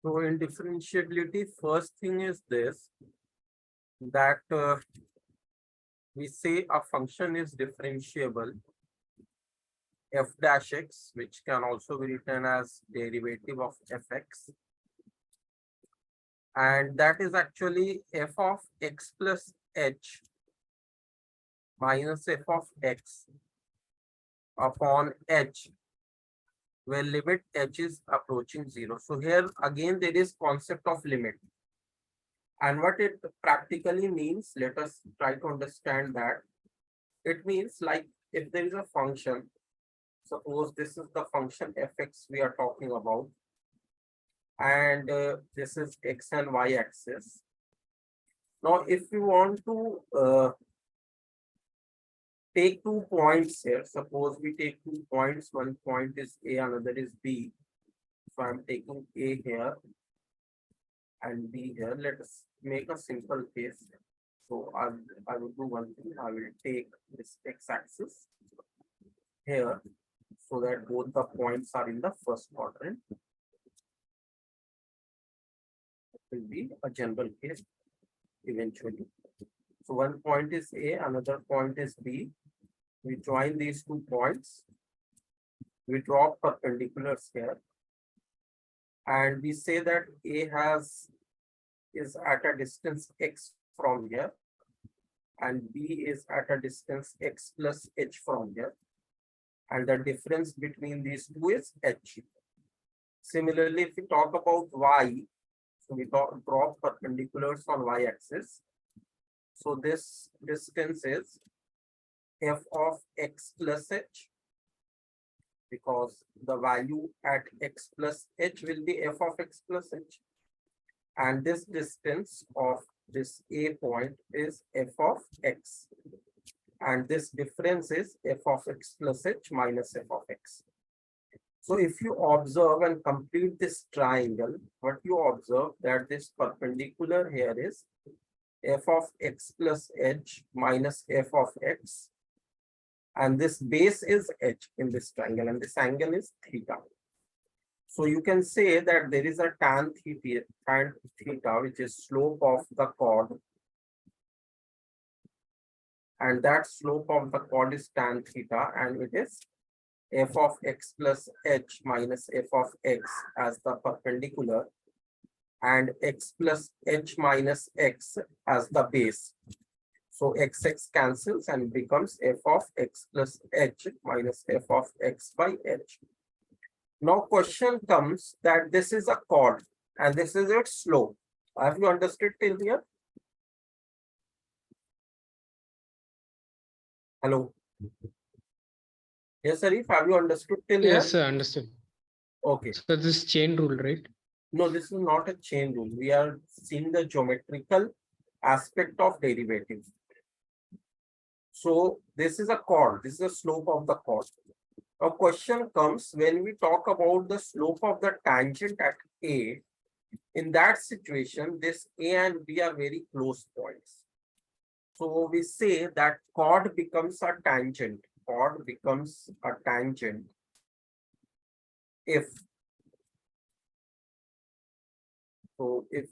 So in differentiability, first thing is this, that we say a function is differentiable f dash x, which can also be written as derivative of fx, and that is actually f of x plus h minus f of x upon h, where limit h is approaching 0. So here again there is concept of limit. And what it practically means, let us try to understand that. It means like if there is a function, suppose this is the function fx we are talking about, and this is x and y axis. Now, if you want to take 2 points here, suppose we take 2 points, one point is A, another is B. So I'm taking A here and B here. Let us make a simple case. So I will do one thing. I will take this x-axis here so that both the points are in the first quadrant. It will be a general case eventually. So one point is A, another point is B. We join these 2 points. We draw perpendiculars here. And we say that A is at a distance x from here, and B is at a distance x plus h from here, and the difference between these two is h. Similarly, if we talk about y, so we draw perpendiculars on y-axis. So this distance is f of x plus h, because the value at x plus h will be f of x plus h. And this distance of this A point is f of x. And this difference is f of x plus h minus f of x. So if you observe and complete this triangle, what you observe that this perpendicular here is f of x plus h minus f of x. And this base is h in this triangle, and this angle is theta. So you can say that there is a tan theta, which is slope of the chord, and that slope of the chord is tan theta, and it is f of x plus h minus f of x as the perpendicular, and x plus h minus x as the base. So x cancels and becomes f of x plus h minus f of x by h. Now question comes that this is a chord and this is its slope. Have you understood till here? Hello. Yes, Arif, have you understood till here? Yes, sir, understood. Okay. So this chain rule, right? No, this is not a chain rule. We are seeing the geometrical aspect of derivatives. So this is a chord. This is the slope of the chord. A question comes when we talk about the slope of the tangent at A. In that situation, this A and B are very close points. So we say that chord becomes a tangent. Chord becomes a tangent if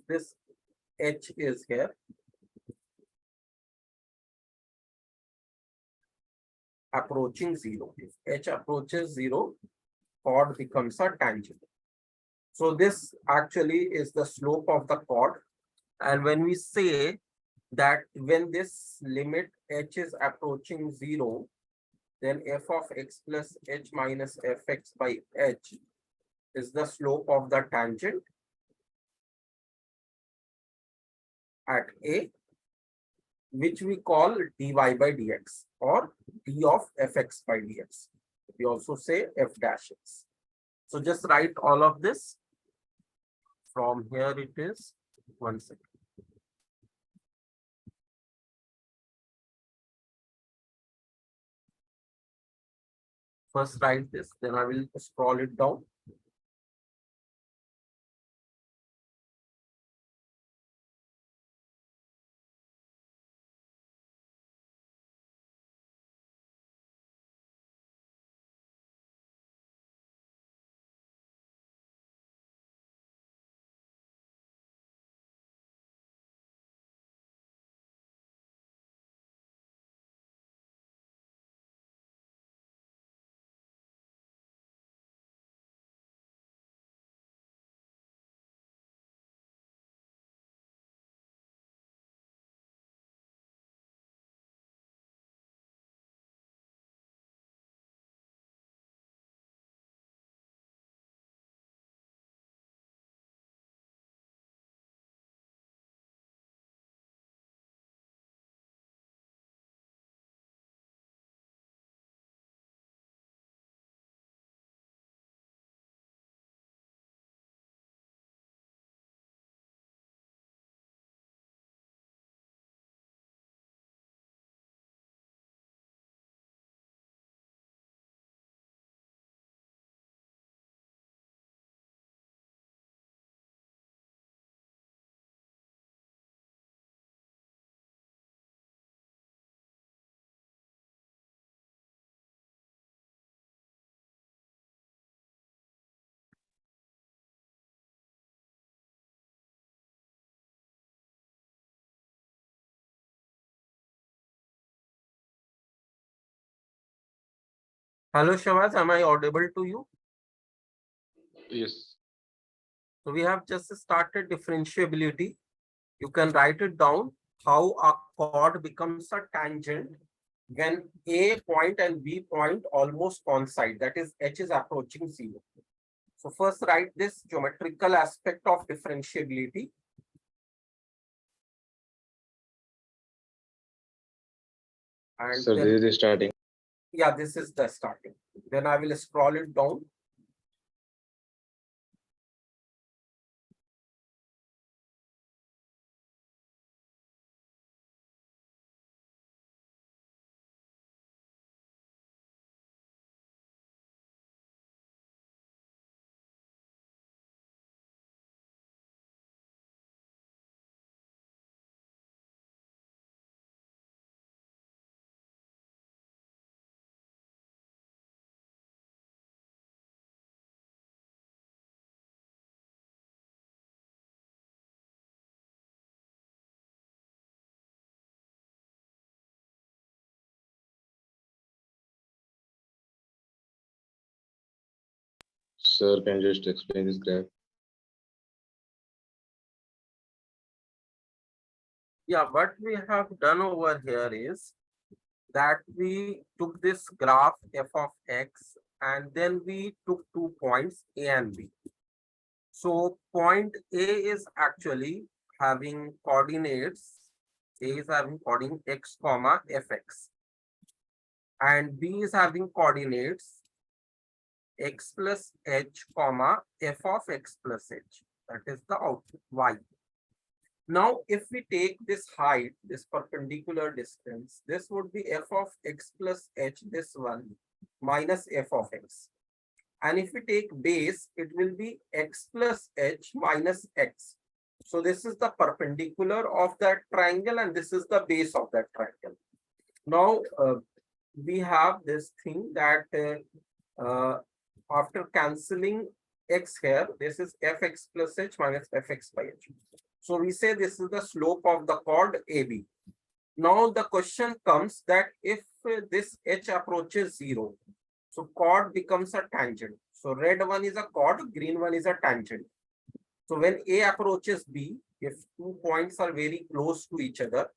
this H is here, approaching 0. If H approaches 0, chord becomes a tangent. So this actually is the slope of the chord. And when we say that when this limit h is approaching 0, then f of x plus h minus fx by h is the slope of the tangent at A, which we call dy by dx or d of fx by dx. We also say f dash x. So just write all of this. From here it is 1 second. First write this, then I will scroll it down. Hello, Shavaz, am I audible to you? Yes. So we have just started differentiability. You can write it down how a chord becomes a tangent when A point and B point almost coincide. That is, H is approaching 0. So first write this geometrical aspect of differentiability. And So then, this is the starting. yeah, this is the starting. Then I will scroll it down. Sir, can you just explain this graph? Yeah, what we have done over here is that we took this graph f of x and then we took 2 points A and B. So point A is actually having coordinates. A is having coordinate x comma fx and B is having coordinates x plus h comma f of x plus h. That is the output y. Now, if we take this height, this perpendicular distance, this would be f of x plus h, this one, minus f of x. And if we take base, it will be x plus h minus x. So this is the perpendicular of that triangle and this is the base of that triangle. Now, we have this thing that after cancelling x here, this is fx plus h minus fx by h. So we say this is the slope of the chord AB. Now the question comes that if this h approaches 0, so chord becomes a tangent. So red one is a chord, green one is a tangent. So when A approaches B, if 2 points are very close to each other,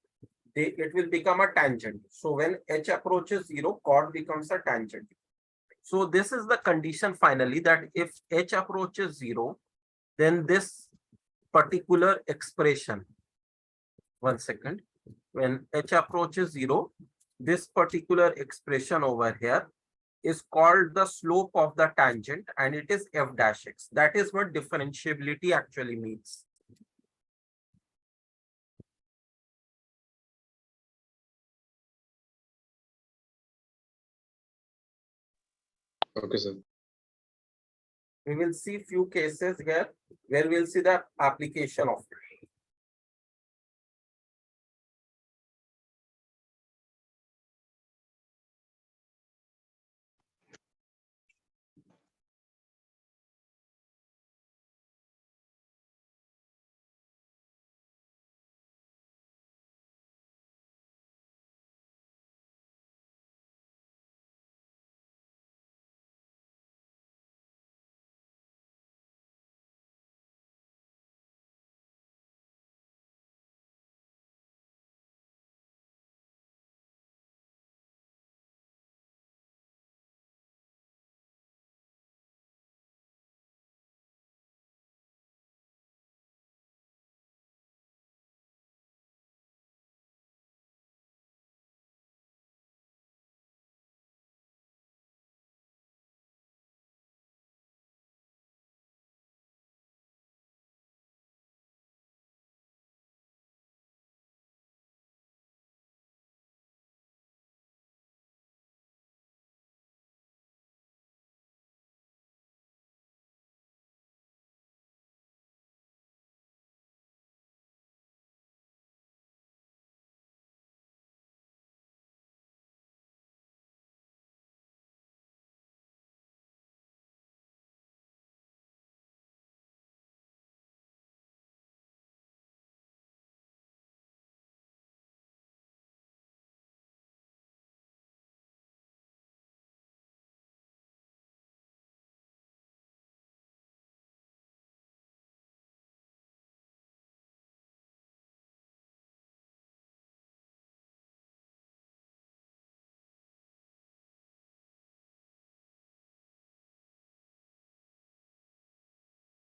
it will become a tangent. So when h approaches 0, chord becomes a tangent. So this is the condition finally that if h approaches 0, then this particular expression, 1 second, when h approaches 0, this particular expression over here is called the slope of the tangent and it is f dash x. That is what differentiability actually means. Okay, sir. We will see few cases here where we'll see the application of it.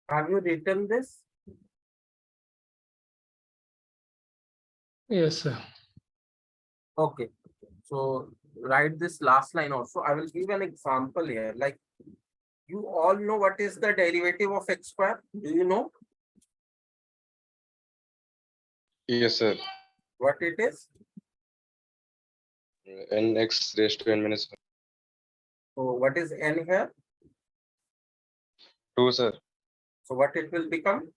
Have you written this? Yes, sir. Okay. So write this last line also. I will give an example here. Like you all know what is the derivative of x square? Do you know Yes, sir. what it is? Nx raised to n minus So what is n here? 2, sir. So what it will become?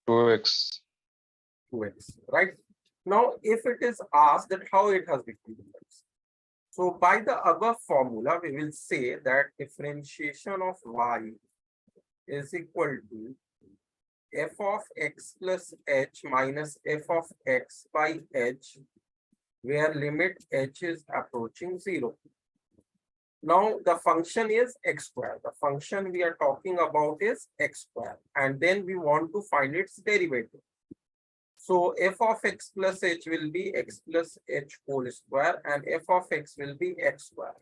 2x. 2x, right? Now, if it is asked that how it has become 2x. So by the above formula, we will say that differentiation of y is equal to f of x plus h minus f of x by h, where limit h is approaching 0. Now the function is x square. The function we are talking about is x square, and then we want to find its derivative. So f of x plus h will be x plus h whole square, and f of x will be x square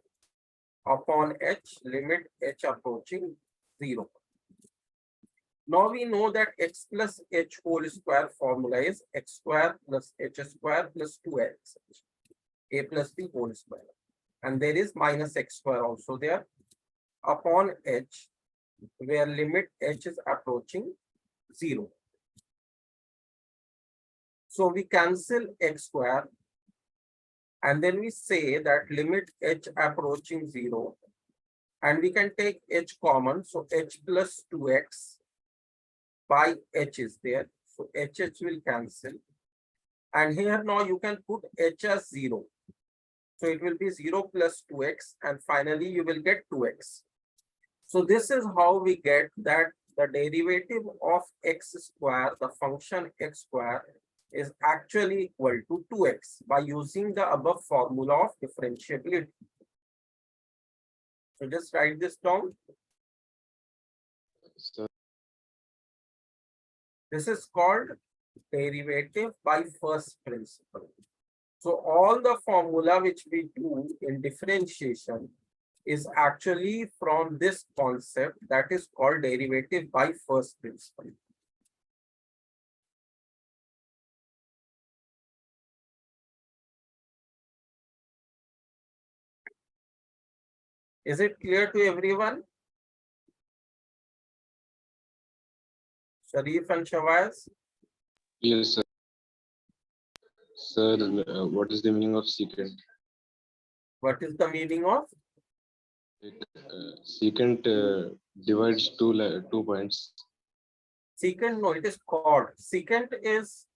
upon h, limit h approaching 0. Now we know that x plus h whole square formula is x square plus h square plus 2x, a plus b whole square. And there is minus x square also there upon h, where limit h is approaching 0. So we cancel x square, and then we say that limit h approaching 0, and we can take h common. So h plus 2x by h is there. So h will cancel. And here now you can put h as 0. So it will be 0 plus 2x, and finally you will get 2x. So this is how we get that the derivative of x square, the function x square, is actually equal to 2x by using the above formula of differentiability. So just write this down. Sir. This is called derivative by first principle. So all the formula which we do in differentiation is actually from this concept that is called derivative by first principle. Is it clear to everyone? Sharif and Shavaz? Yes, sir. Sir, what is the meaning of secant? What is the meaning of? Secant divides two points. Secant? No, it is chord. Secant is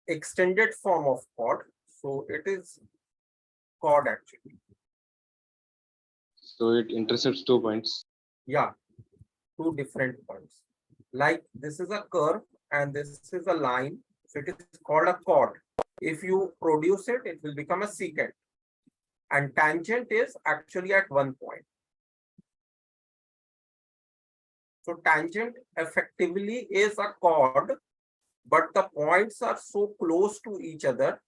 extended form of chord. So it is chord actually. So it intercepts 2 points. Yeah, two different points. Like this is a curve and this is a line. So it is called a chord. If you produce it, it will become a secant. And tangent is actually at one point. So tangent effectively is a chord, but the points are so close to each other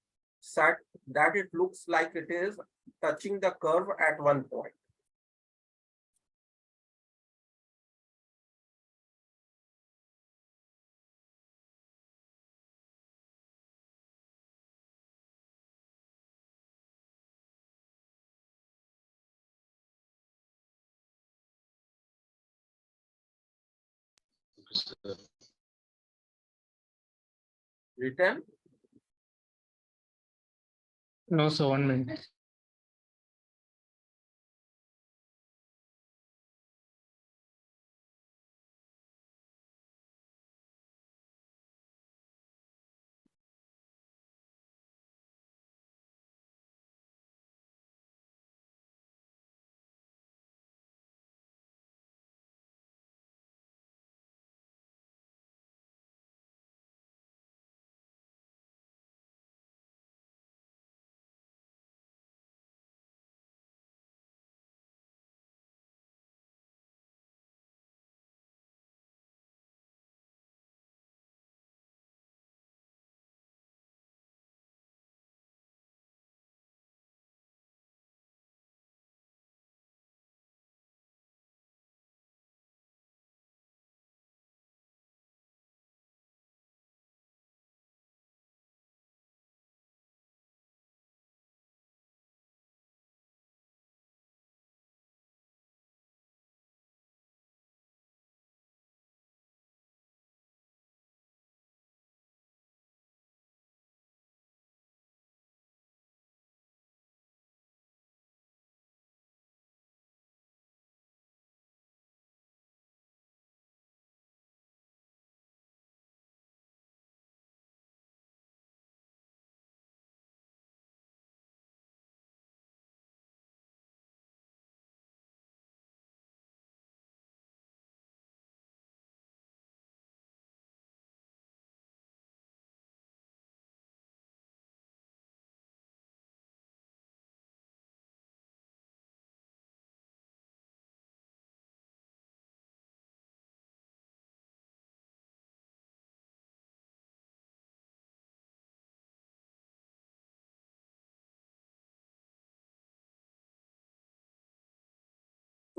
that it looks like it is touching the curve at one point. Okay, sir. Written? No, sir. 1 minute.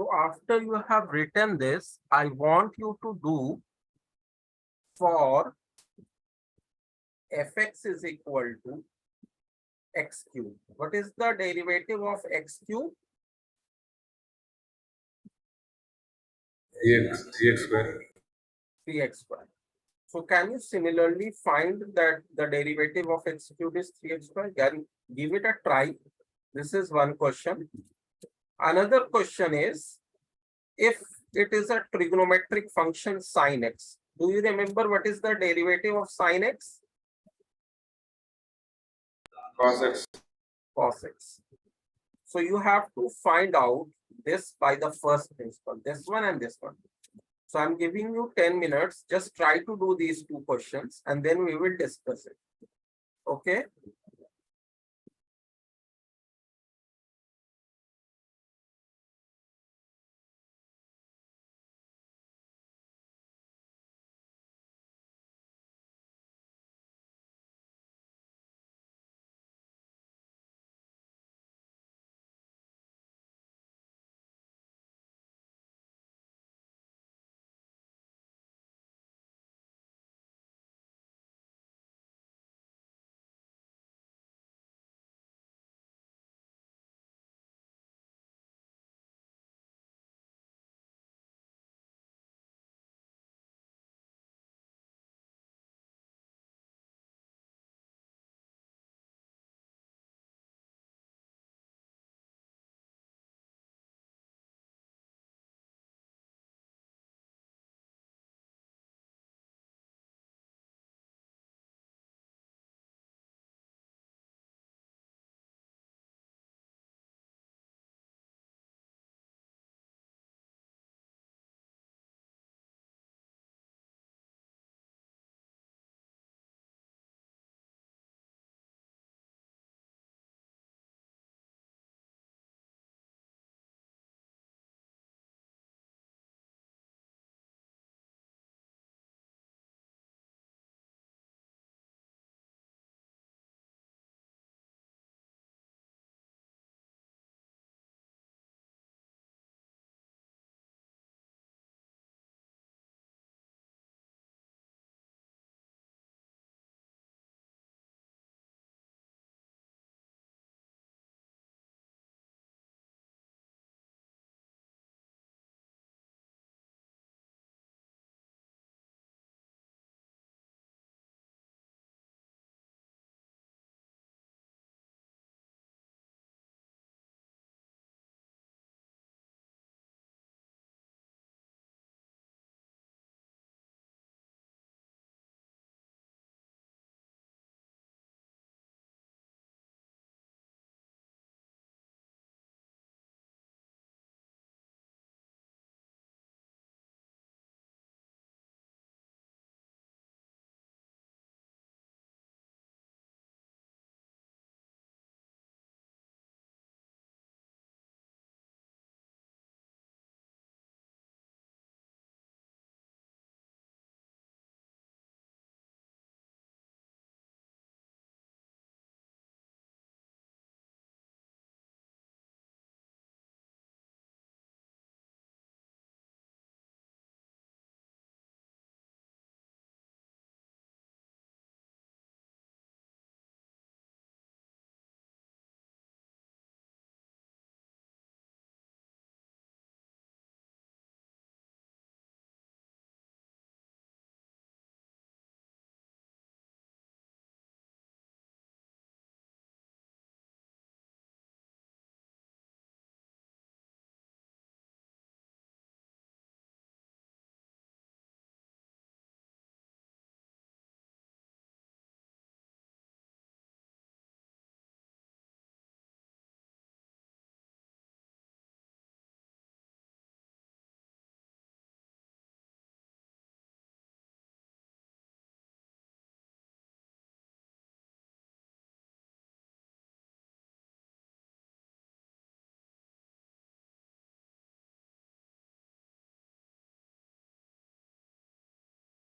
So after you have written this, I want you to do for fx is equal to x cube. What is the derivative of x cube? Gx square. 3x square. So can you similarly find that the derivative of x cube is 3x square? Can give it a try. This is one question. Another question is, if it is a trigonometric function sin x, do you remember what is the derivative of sin x? Cos x. Cos x. So you have to find out this by the first principle, this one and this one. So I'm giving you 10 minutes. Just try to do these two questions and then we will discuss it. Okay.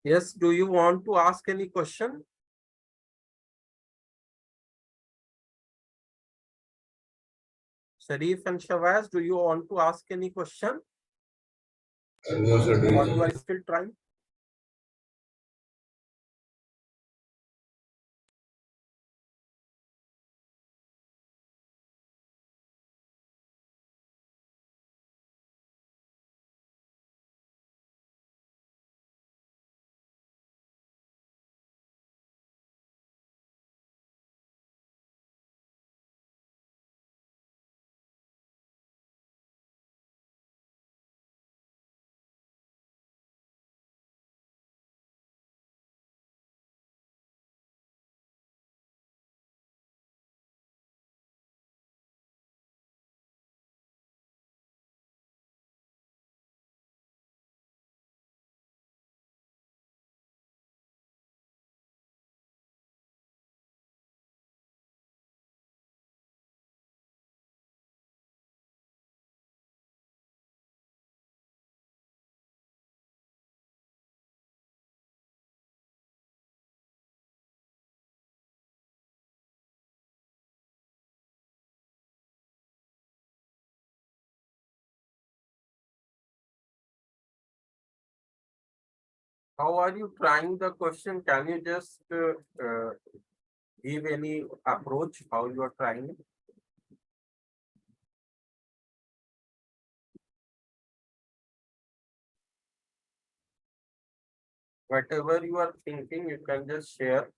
Yes, do you want to ask any question? Sharif and Shavaz, do you want to ask any question? No, sir. Or you are still trying? How are you trying the question? Can you just give any approach how you are trying it? Whatever you are thinking, you can just share.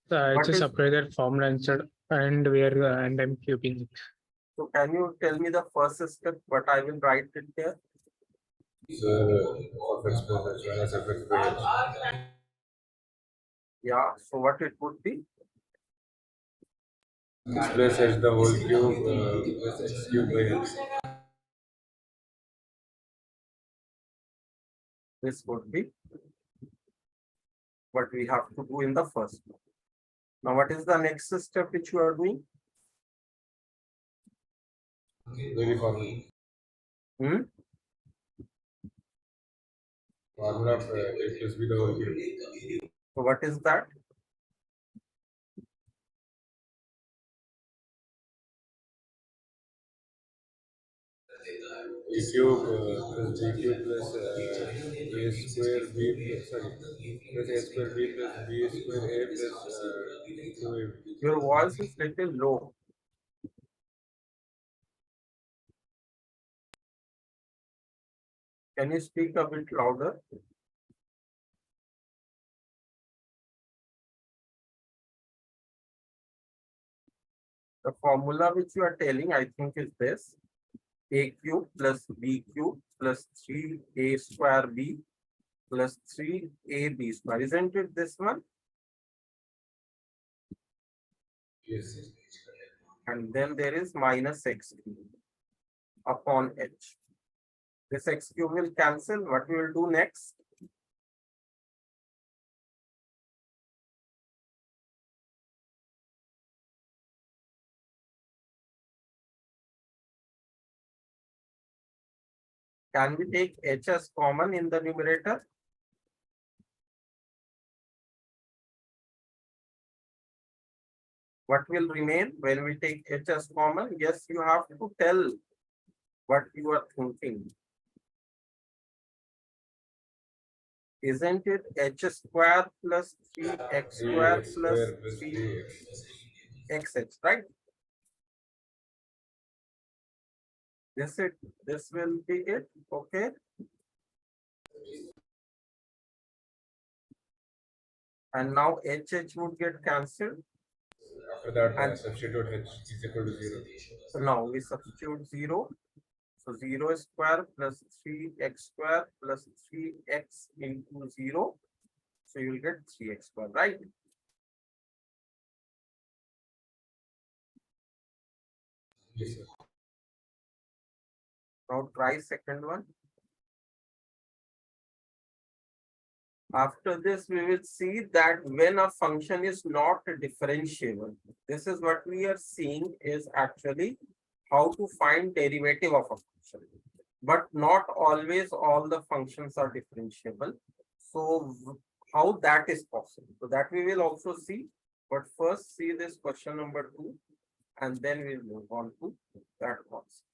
So I What just is- separated formula instead and where and I'm cubing it. So can you tell me the first step, but I will write it there. So, of x plus h minus fx by h. Yeah, so what it would be? X plus h the whole cube plus x cube by h. This would be what we have to do in the first. Now, what is the next step which you are doing? Very formula. Hmm? Formula of a plus b the whole cube. So what is that? A cube plus b cube plus a square b plus sorry plus a square b plus b square a plus 2ab. Your voice is little low. Can you speak a bit louder? The formula which you are telling, I think, is this: a cube plus b cube plus 3a square b plus 3ab square. Isn't it this one? Yes. And then there is minus x cube upon h. This x cube will cancel. What we will do next? Can we take h as common in the numerator? What will remain when we take h as common? Yes, you have to tell what you are thinking. Isn't it h square plus 3x square 3x plus square plus 3x. 3xh, right? This will be it. Okay. And now h would get cancelled. After that, And substitute h is equal to 0. so now we substitute 0. So 0 square plus 3x square plus 3x into 0. So you will get 3x square, right? Yes, sir. Now try second one. After this, we will see that when a function is not differentiable, this is what we are seeing is actually how to find derivative of a function. But not always all the functions are differentiable. So how that is possible? So that we will also see. But first see this question number 2, and then we'll move on to that concept.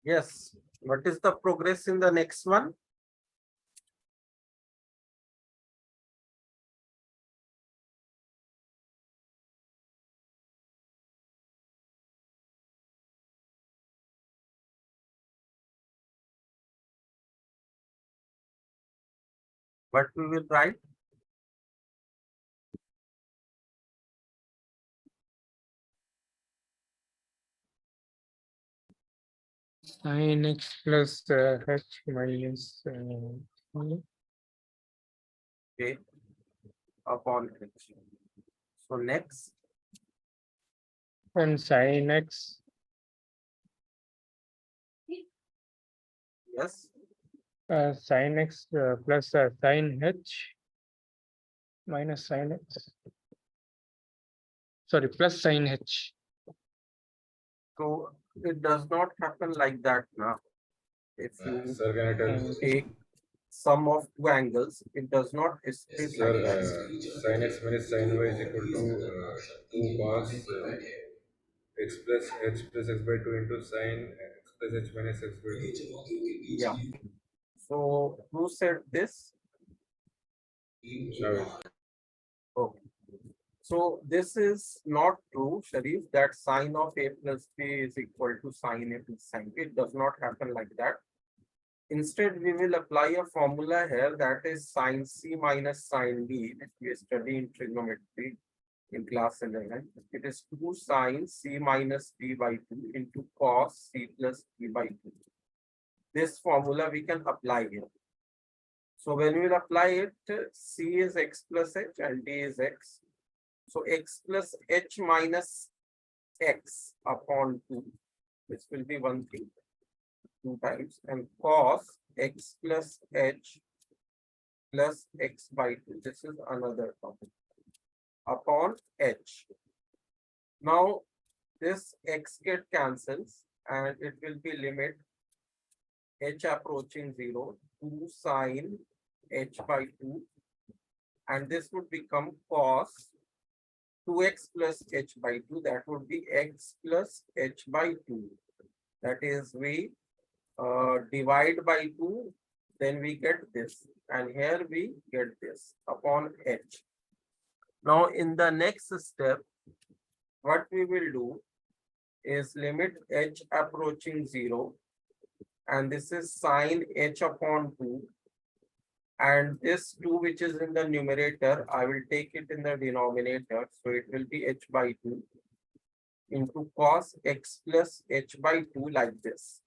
Yes. What is the progress in the next one? What we will write? Sin x plus h minus Okay. Upon H. So next, and sin x Yes. Sin x plus sin h minus sin x. Sorry, plus sin h. So it does not happen like that now. If you Sir, can I tell? And take sum of two angles, it does not split Sir, like that. sin x minus sin y is equal to 2 cos x plus h plus x by 2 into sin x plus h minus x by 2. Yeah. So who said this? Shavish. Okay. So this is not true, Sharif, that sine of a plus b is equal to sine a plus sine b. It does not happen like that. Instead, we will apply a formula here that is sine c minus sine b, which we study in trigonometry in class 11. It is 2 sine c minus b by 2 into cos c plus b by 2. This formula we can apply here. So when we will apply it, c is x plus h and d is x. So x plus h minus x upon 2, which will be one thing, 2 times, and cos x plus h plus x by 2. This is another topic upon h. Now this x get cancels and it will be limit h approaching 0, 2 sine h by 2, and this would become cos 2x plus h by 2. That would be x plus h by 2. That is, we divide by 2, then we get this, and here we get this upon h. Now in the next step, what we will do is limit h approaching 0, and this is sine h upon 2, and this 2 which is in the numerator, I will take it in the denominator, so it will be h by 2 into cos x plus h by 2 like this.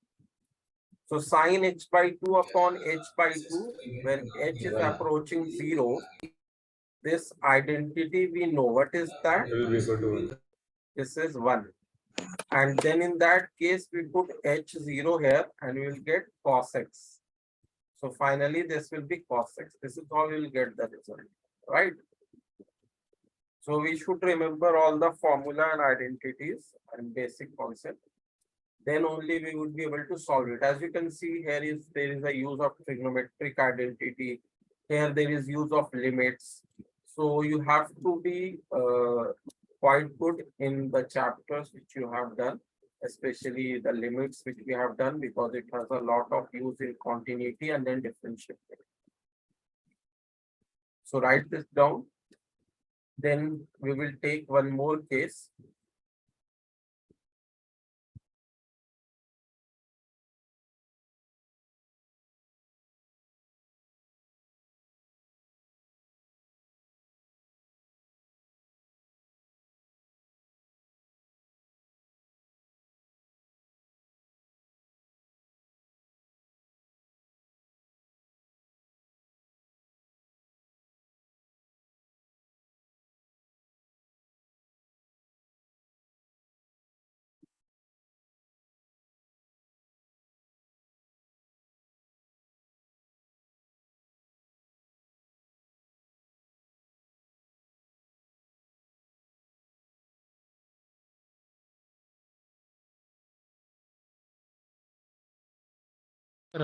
So sine h by 2 upon h by 2, when h is approaching 0, this identity we know. What is that? It will be equal to 1. This is 1. And then in that case, we put h0 here and we will get cos x. So finally, this will be cos x. This is how we will get the result, right? So we should remember all the formula and identities and basic concept. Then only we would be able to solve it. As you can see, there is a use of trigonometric identity. Here there is use of limits. So you have to be quite good in the chapters which you have done, especially the limits which we have done, because it has a lot of use in continuity and then differentiability. So write this down. Then we will take one more case.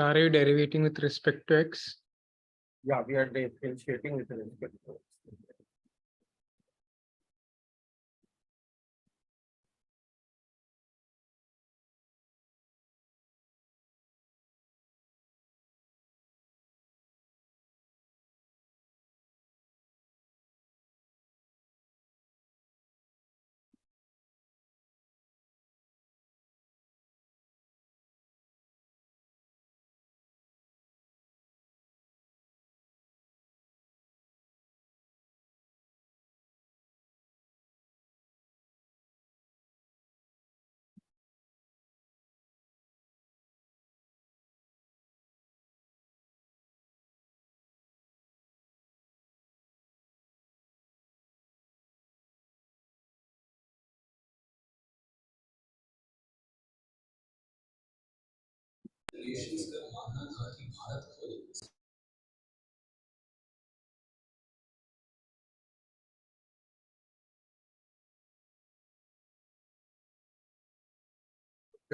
are you derivating with respect to x? Yeah, we are differentiating with respect to x.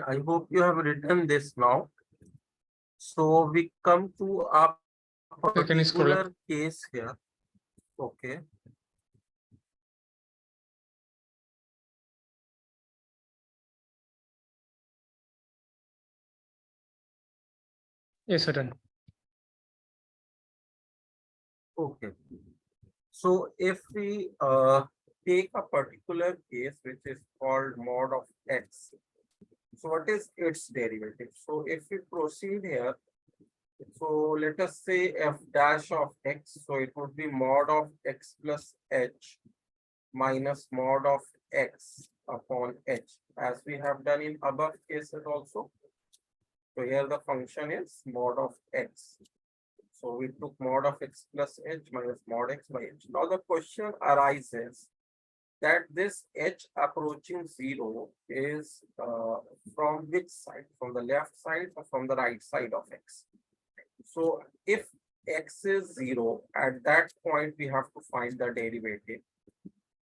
I hope you have written this now. So we come to a Can you scroll up? particular case here. Okay. Yes, certain. Okay. So if we take a particular case which is called mod of x, so what is its derivative? So if we proceed here, so let us say f dash of x, so it would be mod of x plus h minus mod of x upon h, as we have done in above cases also. So here the function is mod of x. So we took mod of x plus h minus mod x by h. Now the question arises that this h approaching 0 is from which side? From the left side or from the right side of x? So if x is 0, at that point we have to find the derivative.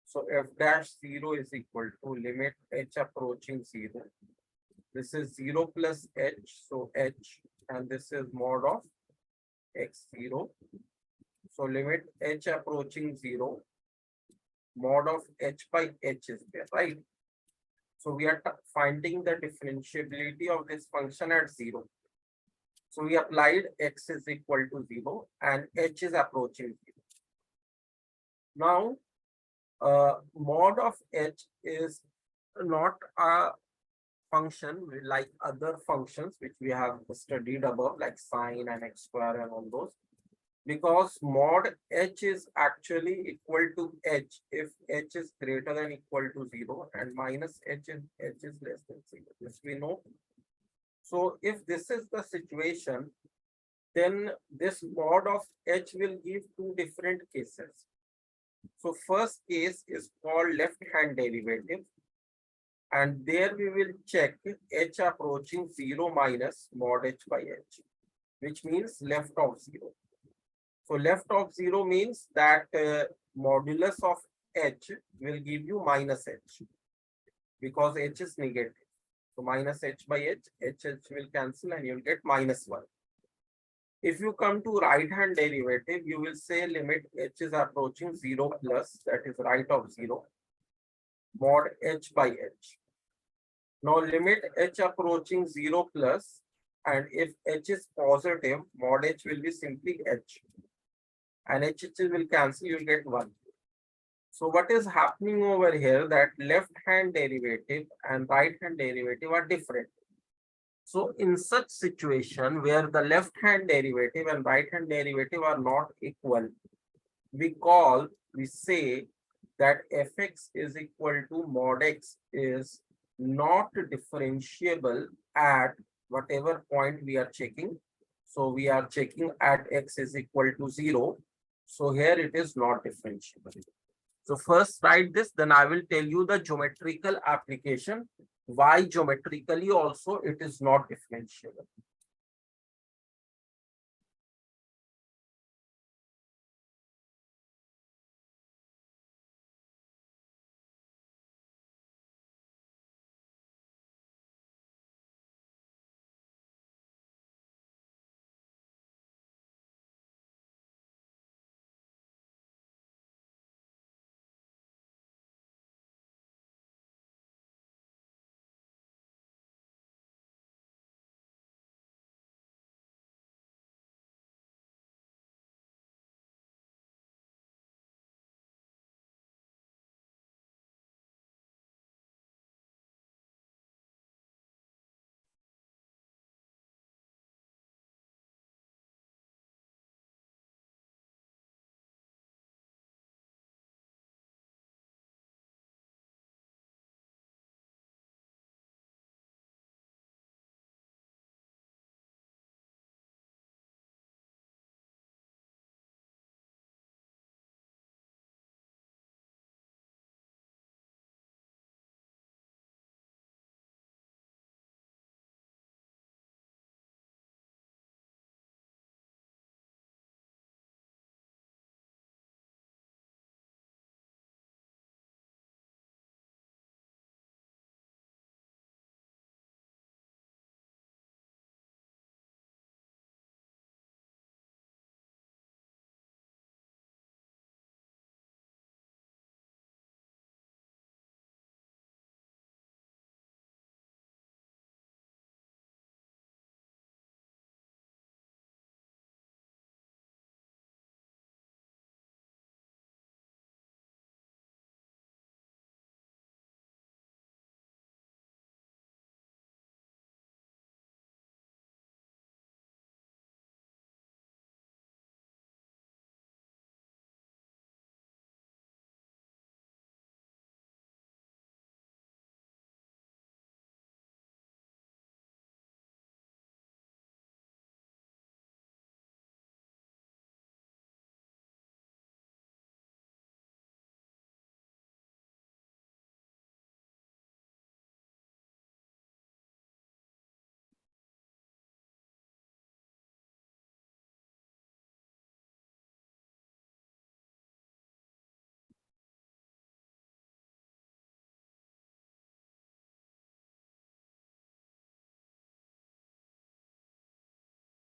So f dash 0 is equal to limit h approaching 0. This is 0 plus h, so h, and this is mod of x0. So limit h approaching 0, mod of h by h is there, right? So we are finding the differentiability of this function at 0. So we applied x is equal to 0 and h is approaching 0. Now, mod of h is not a function like other functions which we have studied above, like sine and x square and all those, because mod h is actually equal to h if h is greater than equal to 0 and minus h is less than 0. This we know. So if this is the situation, then this mod of h will give two different cases. So first case is called left hand derivative, and there we will check h approaching 0 minus mod h by h, which means left of 0. So left of 0 means that modulus of h will give you minus h because h is negative. So minus h by h will cancel and you'll get minus 1. If you come to right hand derivative, you will say limit h is approaching 0 plus, that is right of 0, mod h by h. Now limit h approaching 0 plus, and if h is positive, mod h will be simply h. And h will cancel, you'll get 1. So what is happening over here, that left hand derivative and right hand derivative are different. So in such situation where the left hand derivative and right hand derivative are not equal, we say that fx is equal to mod x is not differentiable at whatever point we are checking. So we are checking at x is equal to 0. So here it is not differentiable. So first write this, then I will tell you the geometrical application, why geometrically also it is not differentiable.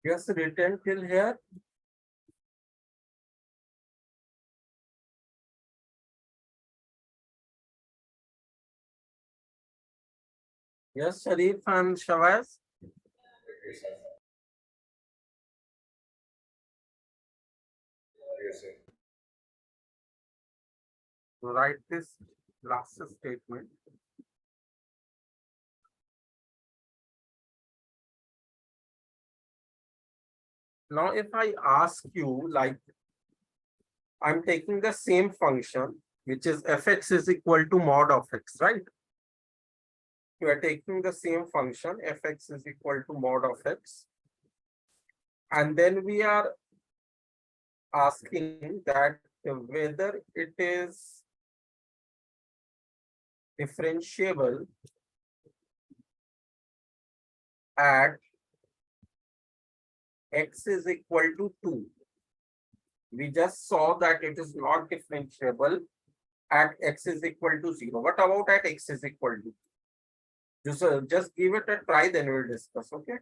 Yes, written till here. Yes, Sharif and Shavaz. Yes, sir. Yes, sir. Write this last statement. Now, if I ask you, like, I'm taking the same function, which is fx is equal to mod of x, right? You are taking the same function, fx is equal to mod of x. And then we are asking that whether it is differentiable at x is equal to 2. We just saw that it is not differentiable at x is equal to 0. What about at x is equal to? Just give it a try, then we'll discuss, okay?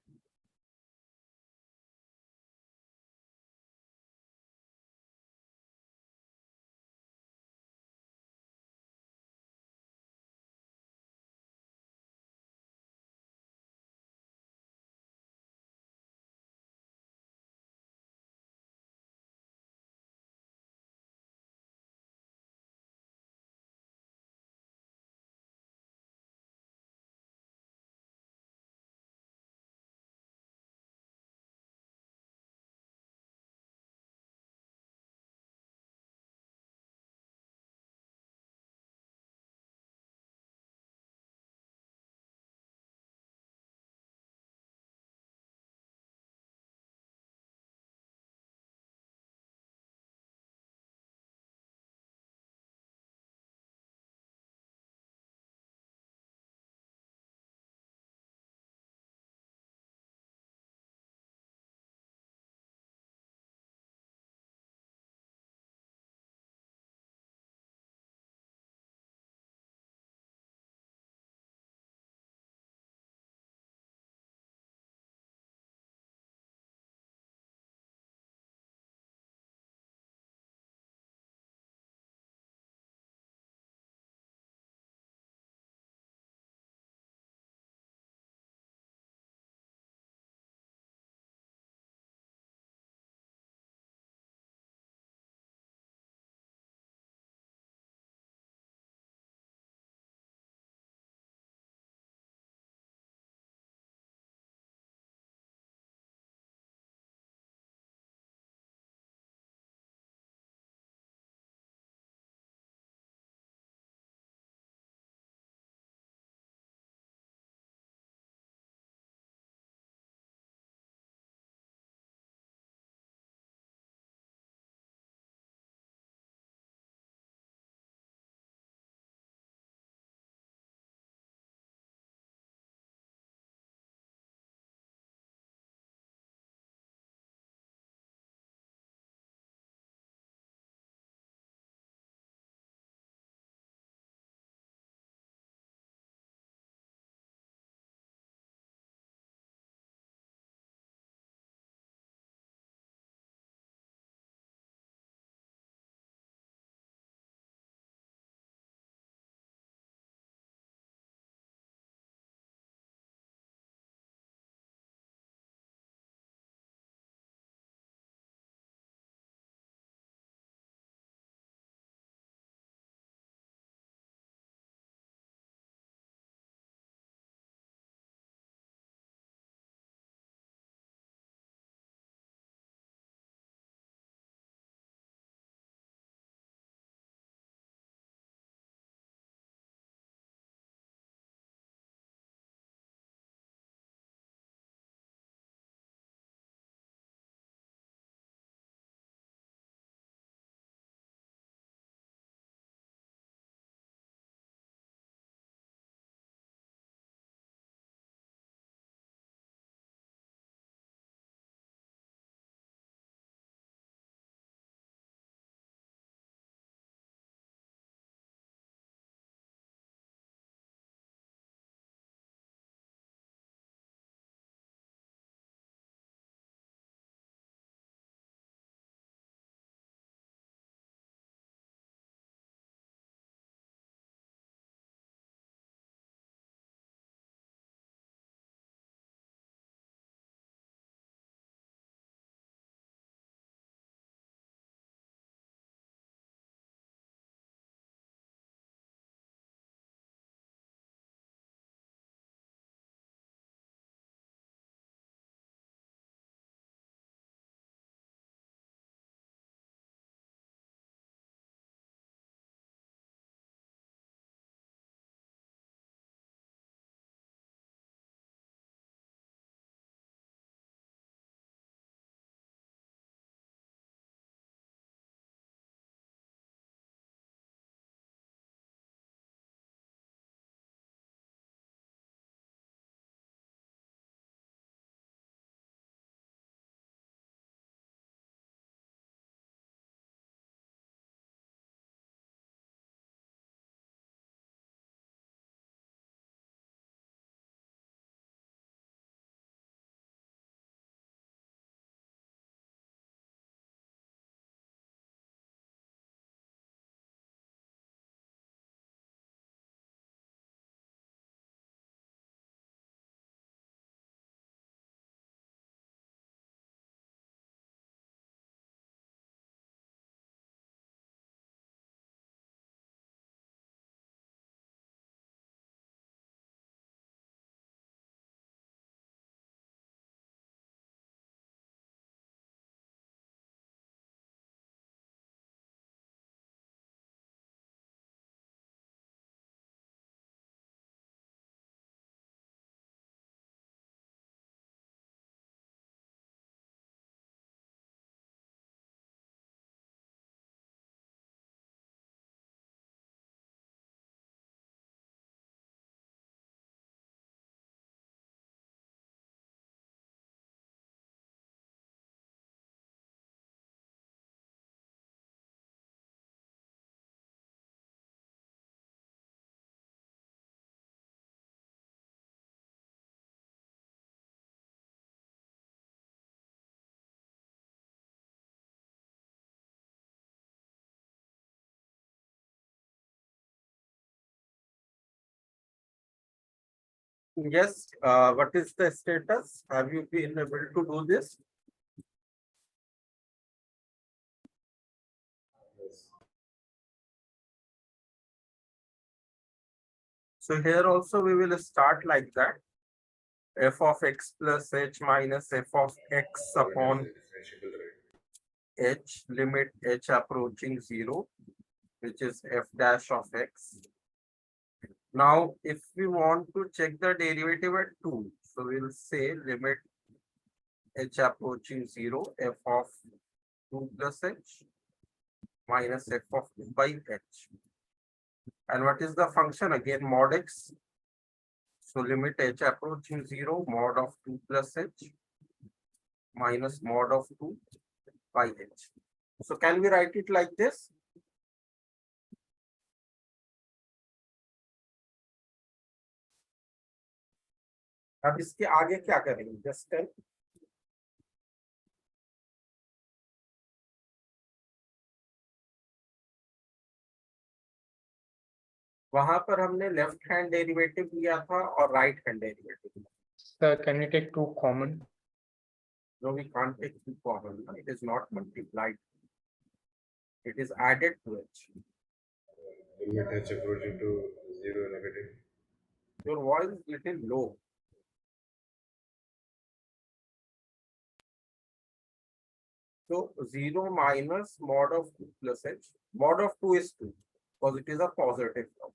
Yes, what is the status? Have you been able to do this? Yes. So here also we will start like that. F of x plus h minus f of x Already upon has a differentiable, right? h, limit h approaching 0, which is f dash of x. Now, if we want to check the derivative at 2, so we'll say limit h approaching 0, f of 2 plus h minus f of 2 by h. And what is the function again? Mod x. So limit h approaching 0, mod of 2 plus h minus mod of 2 by h. So can we write it like this? अब इसके आगे क्या करेंगे? Just tell. वहां पर हमने left hand derivative लिया था और राइट हैंड डेरिवेटिव लिया. Sir, can we take 2 common? No, we can't take two common. It is not multiplied. It is added to h. Limit h approaching to 0 negative. Your voice is little low. So 0 minus mod of 2 plus h. Mod of 2 is 2 because it is a positive term.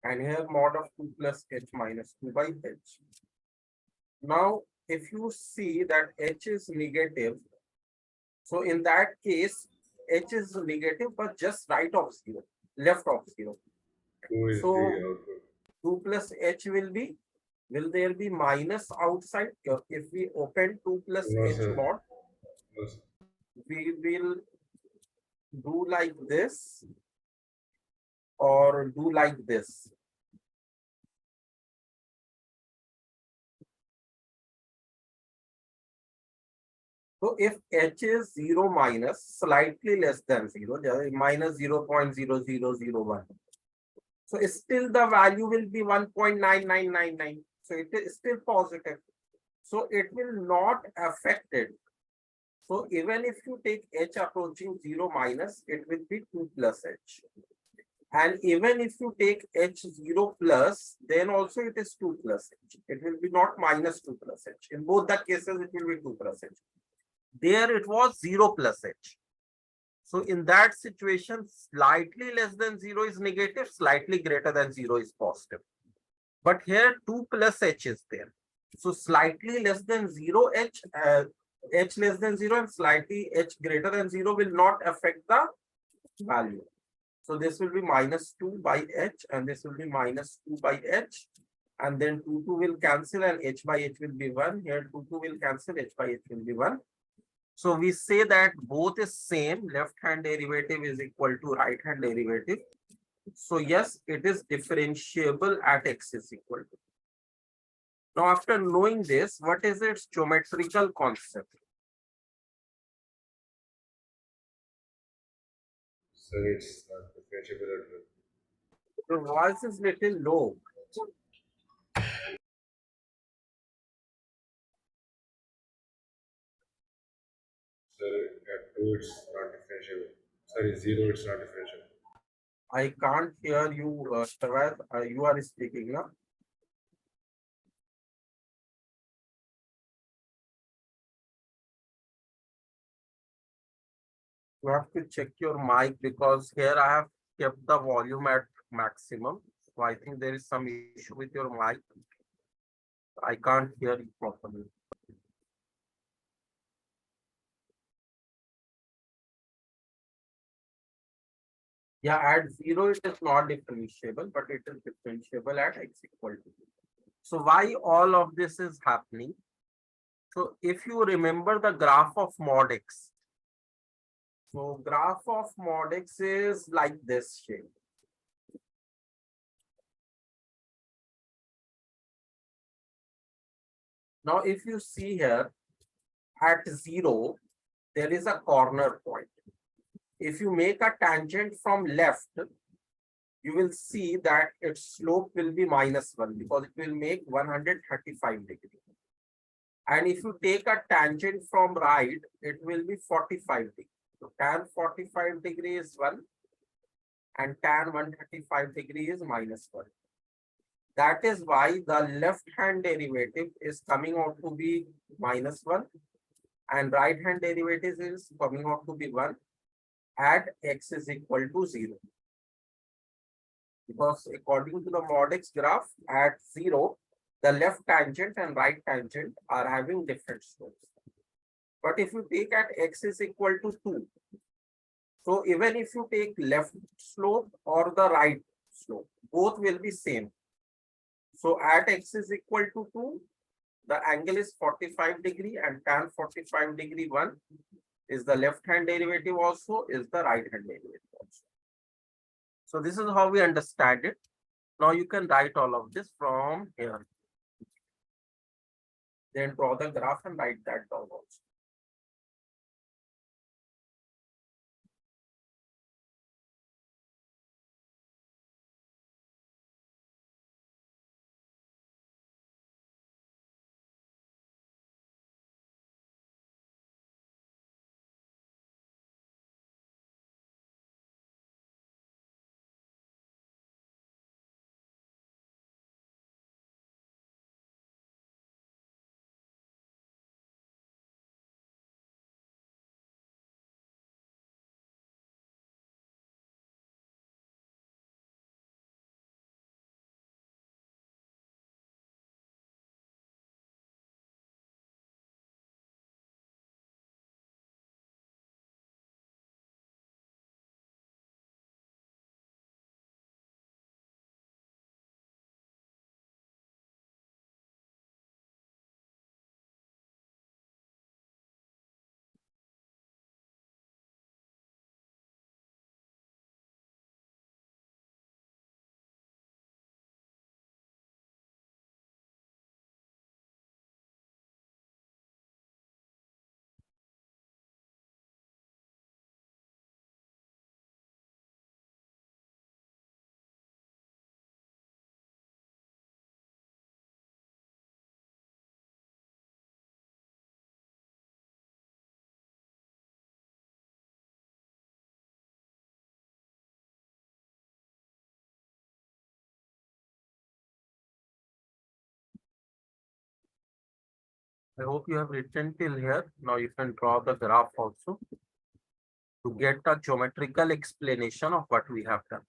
And here mod of 2 plus h minus 2 by h. Now, if you see that h is negative, so in that case, h is negative, but just right of 0, left of 0. 2 is So, the output. 2 plus h will there be minus outside? If we open 2 plus No, h sir. mod, No, sir. we will do like this or do like this. So if h is 0 minus slightly less than 0, minus 0.0001. So still the value will be 1.9999. So it is still positive. So it will not affect it. So even if you take h approaching 0 minus, it will be 2 plus h. And even if you take h 0 plus, then also it is 2 plus h. It will be not minus 2 plus h. In both the cases, it will be 2 plus h. There it was 0 plus h. So in that situation, slightly less than 0 is negative, slightly greater than 0 is positive. But here 2 plus h is there. So slightly less than 0 h, h less than 0 and slightly h greater than 0 will not affect the value. So this will be minus 2 by h and this will be minus 2 by h. And then 2 will cancel and h by h will be 1. Here 2 will cancel, h by h will be 1. So we say that both is same, left hand derivative is equal to right hand derivative. So yes, it is differentiable at x is equal to. Now after knowing this, what is its geometrical concept? Sir, it's not differentiable at all. The voice is little low. Sir, at 2 it's not differentiable. Sorry, 0 it's not differentiable. I can't hear you, Shavaz. You are speaking now. You have to check your mic because here I have kept the volume at maximum. So I think there is some issue with your mic. I can't hear you properly. Yeah, at 0 it is not differentiable, but it is differentiable at x equal to 2. So why all of this is happening? So if you remember the graph of mod x, so graph of mod x is like this shape. Now if you see here at 0, there is a corner point. If you make a tangent from left, you will see that its slope will be -1 because it will make 135 degree. And if you take a tangent from right, it will be 45 degree. So tan 45 degree is 1 and tan 135 degree is -1. That is why the left hand derivative is coming out to be -1 and right hand derivative is coming out to be 1 at x is equal to 0. Because according to the mod x graph at 0, the left tangent and right tangent are having different slopes. But if you take at x is equal to 2, so even if you take left slope or the right slope, both will be same. So at x is equal to 2, the angle is 45 degree and tan 45 degree 1 is the left hand derivative also, is the right hand derivative also. So this is how we understand it. Now you can write all of this from here. Then draw the graph and write that down also. I hope you have written till here. Now you can draw the graph also to get a geometrical explanation of what we have done.